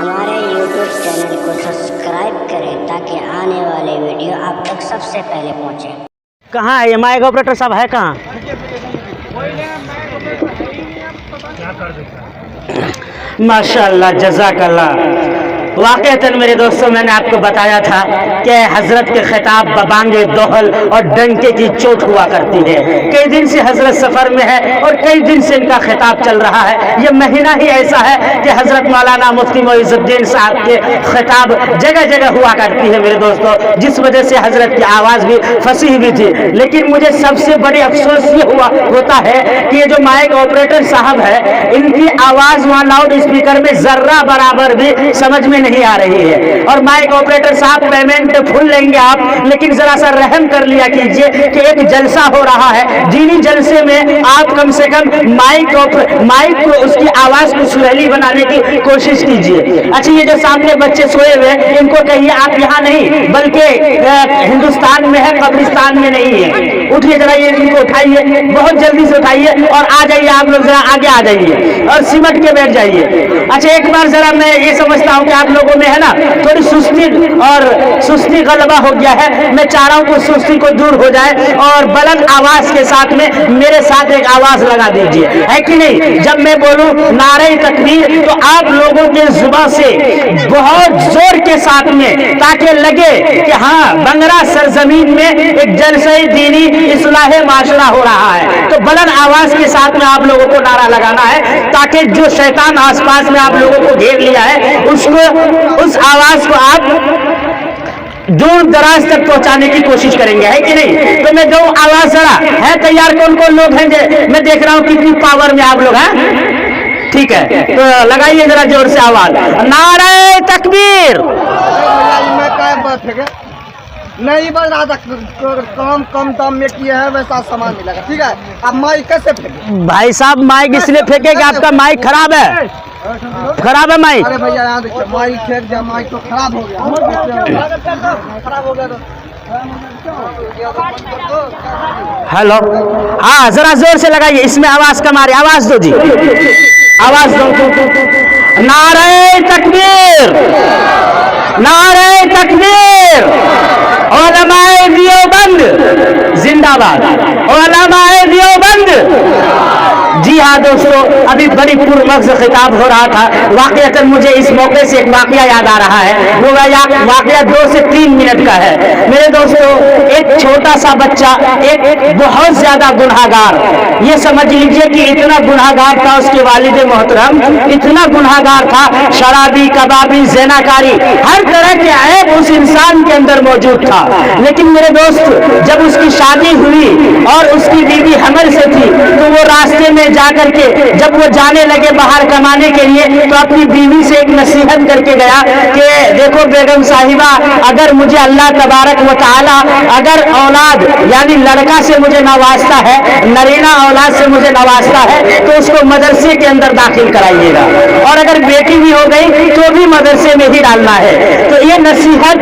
हमारे YouTube channel को subscribe करें ताकि आने वाले वीडियो आप तक सबसे पहले पहुंचे। कहाँ है ये माइक ऑपरेटर साहब है कहाँ? माशाअल्लाह जज़ाकल्लाह। वाक़अतन मेरे दोस्तों मैंने आपको बताया था कि हज़रत के ख़िताब बबांगे दोहल और डंके की चोट हुआ करती है। कई दिन से हज़रत सफ़र में है और कई दिन से इनका ख़िताब चल रहा है। ये महीना ही ऐसा है कि हज़रत मौलाना मुफ्ती मोइज़ुद्दीन साहब के ख़िताब जगह जगह हुआ करती है मेरे दोस्तों, जिस वजह से हज़रत की आवाज़ भी फसीह भी थी। लेकिन मुझे सबसे बड़ी अफसोस ये होता है कि ये जो माइक ऑपरेटर साहब है इनकी आवाज़ वहाँ लाउड स्पीकर में ज़र्रा बराबर भी समझ में नहीं आ रही है। और माइक ऑपरेटर साहब पेमेंट फुल लेंगे आप, लेकिन जरा सा रहम कर लिया कीजिए कि एक जलसा हो रहा है, दीनी जलसे में आप कम से कम माइक को उसकी आवाज को सुरीली बनाने की कोशिश कीजिए। अच्छा ये जो सामने बच्चे सोए हुए इनको कहिए आप यहाँ नहीं बल्कि हिंदुस्तान में है, कब्रिस्तान में नहीं है। उठिए जरा, ये इनको उठाइए, बहुत जल्दी से उठाइए और आ जाइए आप लोग, जरा आगे आ जाइए और सिमट के बैठ जाइए। अच्छा एक बार जरा मैं ये समझता हूँ कि आप लोगों में है ना थोड़ी सुस्ती गलबा हो गया है। मैं चाह रहा हूँ कि सुस्ती को दूर हो जाए और बुलंद आवाज के साथ में मेरे साथ एक आवाज लगा दीजिए, है कि नहीं? जब मैं बोलूँ नारे तकबीर तो आप लोगों के जुबान से बहुत जोर के साथ में, ताकि लगे कि हाँ बंगरा सरजमीन में एक जलसे दीनी इस्लाह माशरा हो रहा है। तो बुलंद आवाज के साथ में आप लोगों को नारा लगाना है ताकि जो शैतान आसपास में आप लोगों को घेर लिया है उस आवाज को आप दूर दराज तक पहुंचाने की कोशिश करेंगे, है कि नहीं? तो मैं दो आवाज जरा है तैयार, कौन कौन लोग हैं? मैं देख रहा हूं कितनी पावर में आप लोग हैं। ठीक है तो लगाइए जरा जोर से आवाज, नारे तकबीर। नहीं बस रहा था, कम दाम में किया है वैसा सामान मिलेगा। ठीक है अब माइक कैसे फेंके? भाई साहब माइक इसलिए फेंके कि आपका माइक खराब है, खराब है माइक। अरे भैया यहाँ देखिए माइक फेंक दिया, माइक तो खराब हो गया, खराब हो गया तो हेलो हाँ जरा जोर से लगाइए, इसमें आवाज कम आ रही, आवाज दो जी, आवाज दो। नारे तकबीर, नारे तकबीर, उलमाए देवबंद जिंदाबाद, उलमाए देवबंद। जी हाँ दोस्तों, अभी बड़ी पुरमग्ज़ खिताब हो रहा था। वाक़अतन मुझे इस मौके से एक वाक़या याद आ रहा है। वो वाक़या 2 से 3 मिनट का है। मेरे दोस्तों एक छोटा सा बच्चा एक बहुत ज्यादा गुनहगार, ये समझ लीजिए कि इतना गुनहगार था उसके वालिद मोहतरम, इतना गुनहगार था, शराबी कबाबी ज़िनाकारी हर तरह के ऐब उस इंसान के अंदर मौजूद था। लेकिन मेरे दोस्त जब उसकी शादी हुई और उसकी बीवी हमल से थी तो वो रास्ते में जाकर के जब वो जाने लगे बाहर कमाने के लिए तो अपनी बीवी से एक नसीहत करके गया कि देखो बेगम साहिबा, अगर मुझे अल्लाह तबारक व तआला अगर औलाद यानी लड़का से मुझे नवाजता है, नरीना औलाद से मुझे नवाजता है तो उसको मदरसे के अंदर दाखिल कराइएगा, और अगर बेटी भी हो गई तो भी मदरसे में ही डालना है। तो ये नसीहत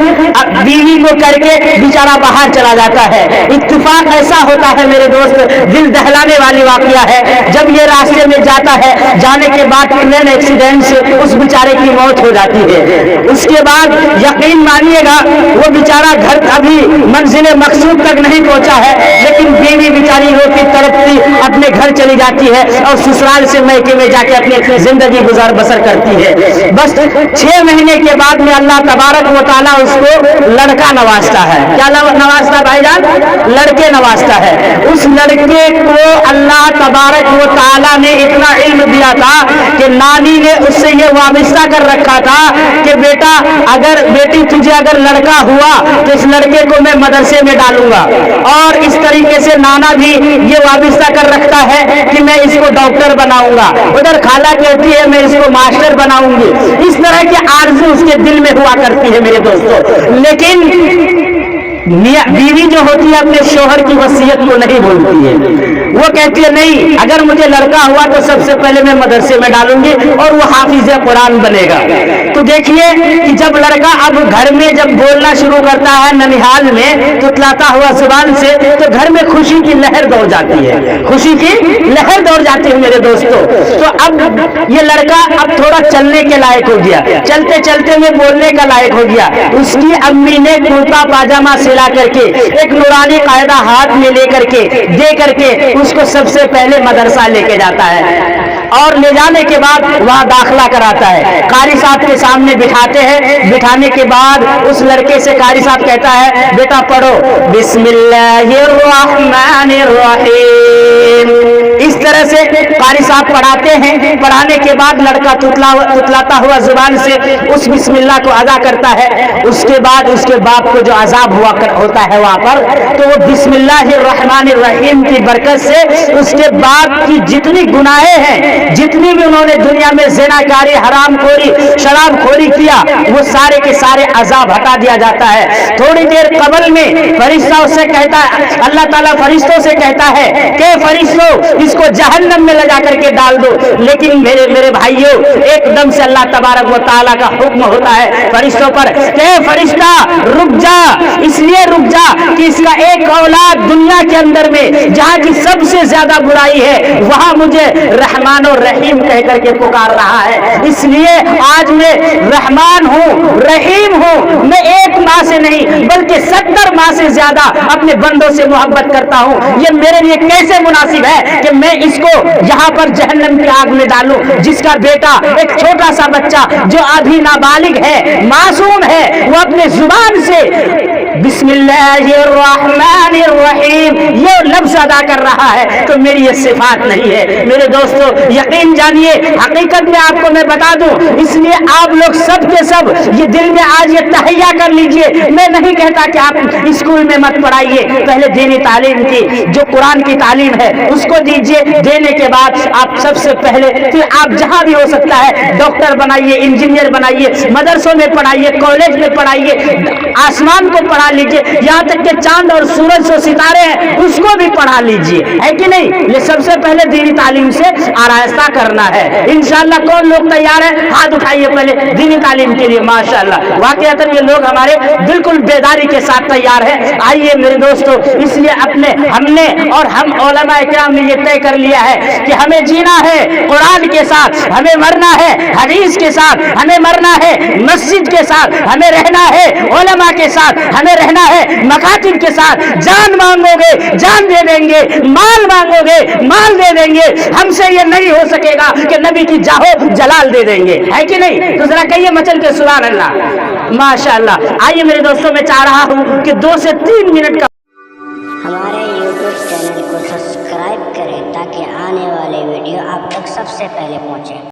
बीवी को करके बेचारा बाहर चला जाता है। इत्तेफाक ऐसा होता है मेरे दोस्त, दिल दहलाने वाली वाकया है, जब ये रास्ते में जाता है जाने के बाद ट्रेन एक्सीडेंट से उस बेचारे की मौत हो जाती है। उसके बाद यकीन मानिएगा वो बेचारा घर अभी मंजिल मकसूद तक नहीं पहुंचा है, लेकिन बीवी बेचारी रोती तड़पती अपने घर चली जाती है और ससुराल से मैके में जाके अपनी जिंदगी गुजार बसर करती है। बस 6 महीने के बाद में अल्लाह तबारक व तआला उसको लड़का नवाजता है। क्या नवाजता भाईजान? लड़के नवाजता है। उस लड़के को अल्लाह तबारक व तआला ने इतना इल्म दिया था कि नानी ने उससे ये वाबिस्ता कर रखा था कि बेटा अगर बेटी तुझे अगर लड़का हुआ तो इस लड़के को मैं मदरसे में डालूंगा, और इस तरीके से नाना भी ये वाबिस्ता कर रखता है कि मैं इसको डॉक्टर बनाऊंगा, उधर खाला कहती है मैं इसको मास्टर बनाऊंगी। इस तरह की आरज़ू उसके दिल में हुआ करती है मेरे दोस्तों। लेकिन बीवी जो होती है अपने शोहर की वसीयत को नहीं भूलती है। वो कहती है नहीं, अगर मुझे लड़का हुआ तो सबसे पहले मैं मदरसे में डालूंगी और वो हाफिज कुरान बनेगा। तो देखिए कि जब लड़का अब घर में जब बोलना शुरू करता है ननिहाल में तुतलाता हुआ जुबान से, तो घर में खुशी की लहर दौड़ जाती है, खुशी की लहर दौड़ जाती है मेरे दोस्तों। तो अब ये लड़का अब थोड़ा चलने के लायक हो गया, चलते चलते में बोलने का लायक हो गया। उसकी अम्मी ने कुर्ता पाजामा सिला करके एक नूरानी कायदा हाथ में लेकर के दे करके उसको सबसे पहले मदरसा लेके जाता है और ले जाने के बाद वहां दाखिला कराता है। कारी साहब के सामने बिठाते हैं, बिठाने के बाद उस लड़के से कारी साहब कहता है बेटा पढ़ो बिस्मिल्लाहिर्रहमानिर्रहीम। इस तरह से कारी साहब पढ़ाते हैं। पढ़ाने के बाद लड़का तुतलाता हुआ जुबान से उस बिस्मिल्लाह को अदा करता है। उसके बाद उसके बाप को जो अजाब होता है वहां पर, तो वो बिस्मिल्लाहिर्रहमानिर्रहीम की बरकत से उसके बाप की जितनी गुनाहें हैं, जितनी भी उन्होंने दुनिया में ज़िनाकारी, हरामखोरी, शराबखोरी किया, वो सारे के सारे अजाब हटा दिया जाता है। थोड़ी देर कबल में फरिश्ता उससे कहता है, अल्लाह ताला फरिश्तों से कहता है कि फरिश्तों इसको जहन्नम में ले जा करके डाल दो। लेकिन मेरे भाइयों, एकदम से अल्लाह तबारक व तआला का हुक्म होता है फरिश्तों पर कि फरिश्ता रुक जा, इसलिए रुक जा कि इसका एक औलाद दुनिया के अंदर में जहां की सबसे ज्यादा बुराई है वहां मुझे रहमान और रहीम कह करके पुकार रहा है। इसलिए आज मैं रहमान हूं, रहीम हूं। मैं एक माँ से नहीं बल्कि 70 माँ से ज्यादा अपने बंदों से मोहब्बत करता हूं। ये मेरे लिए कैसे मुनासिब है कि मैं इसको यहाँ पर जहन्नम की आग में डालूं, जिसका बेटा एक छोटा सा बच्चा जो अभी नाबालिग है, मासूम है, वो अपने जुबान से बिस्मिल्लाहिर्रहमानिर्रहीम ये लफ्ज अदा कर रहा है, तो मेरी ये सिफात नहीं है। मेरे दोस्तों यकीन जानिए, हकीकत में आपको मैं बता दूं, इसलिए आप लोग सब के सब ये दिल में आज ये तहैया कर लीजिए। मैं नहीं कहता कि आप स्कूल में मत पढ़ाइए, पहले दीनी तालीम की जो कुरान की तालीम है उसको दीजिए। देने के बाद आप सबसे पहले फिर आप जहां भी हो सकता है डॉक्टर बनाइए, इंजीनियर बनाइए, मदरसों में पढ़ाइए, कॉलेज में पढ़ाइए, आसमान को पढ़ा लीजिए, यहाँ तक कि चांद और सूरज और सितारे हैं उसको भी पढ़ा लीजिए, है कि नहीं। ये सबसे पहले दीनी तालीम से आरास्ता करना है। इंशाअल्लाह कौन लोग तैयार है, हाथ उठाइए पहले दीनी तालीम के लिए। माशाअल्लाह वाकईतन ये लोग हमारे बिल्कुल बेदारी के साथ तैयार है। आइए मेरे दोस्तों, इसलिए हमने और हम उलमाए किराम ने ये तय कर लिया है कि हमें जीना है कुरान के साथ, हमें मरना है हदीस के साथ, हमें मरना है मस्जिद के साथ, हमें रहना है उलमा के साथ, हमें रहना है मकातिब के साथ। जान मांगोगे जान दे देंगे, माल मांगोगे माल दे देंगे। हमसे ये नहीं हो सकेगा कि नबी की जाहो जलाल दे देंगे, है कि नहीं। तो जरा कहिए मचल के सुभान अल्लाह, माशाअल्लाह। आइए मेरे दोस्तों, मैं चाह रहा हूं कि 2 से 3 मिनट का हमारे YouTube चैनल को सब्सक्राइब करें ताकि आने वाले वीडियो आप तक सबसे पहले पहुंचे।